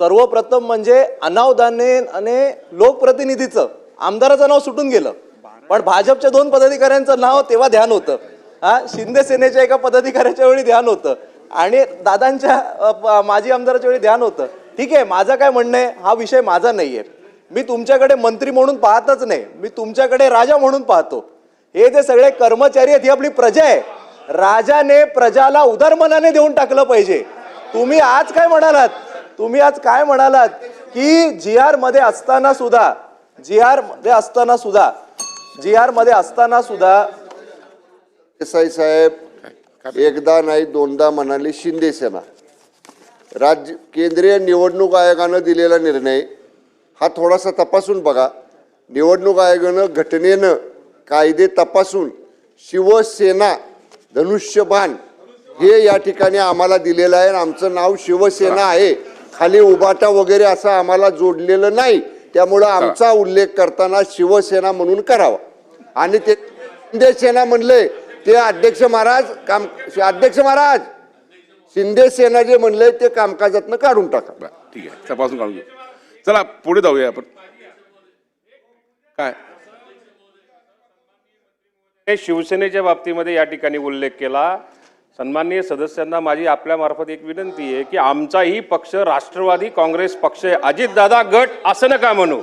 सर्वप्रथम म्हणजे अनावधाने आणि लोकप्रतिनिधीचं आमदाराचं नाव सुटून गेलं, पण भाजपच्या 2 पदाधिकाऱ्यांचं नाव तेव्हा ध्यान होतं. शिंदे सेनेच्या एका पदाधिकाऱ्याच्या वेळी ध्यान होतं आणि दादांच्या माजी आमदाराच्या वेळी ध्यान होतं. ठीक आहे, माझं काय म्हणणं आहे, हा विषय माझा नाहीये. मी तुमच्याकडे मंत्री म्हणून पाहतच नाही, मी तुमच्याकडे राजा म्हणून पाहतो. हे जे सगळे कर्मचारी आहेत ही आपली प्रजा आहे. राजाने प्रजाला उदारमनाने देऊन टाकलं पाहिजे. तुम्ही आज काय म्हणालात की जी आर मध्ये असताना सुद्धा देसाई साहेब एकदा नाही दोनदा म्हणाले शिंदे सेना. केंद्रीय निवडणूक आयोगानं दिलेला निर्णय हा थोडासा तपासून बघा. निवडणूक आयोगानं घटनेनं कायदे तपासून शिवसेना धनुष्यबाण हे या ठिकाणी आम्हाला दिलेलं आहे. आमचं नाव शिवसेना आहे, खाली उबाटा वगैरे असं आम्हाला जोडलेलं नाही. त्यामुळं आमचा उल्लेख करताना शिवसेना म्हणून करावा. आणि ते शिंदे सेना म्हणले ते अध्यक्ष महाराज शिंदे सेना जे म्हणले ते कामकाजातनं काढून टाका. ठीक आहे, तपासून काढून घेऊ. चला पुढे जाऊया आपण. काय शिवसेनेच्या बाबतीमध्ये या ठिकाणी उल्लेख केला. सन्माननीय सदस्यांना माझी आपल्या मार्फत एक विनंती आहे की आमचाही पक्ष राष्ट्रवादी काँग्रेस पक्ष आहे, अजितदादा गट असं नका म्हणू.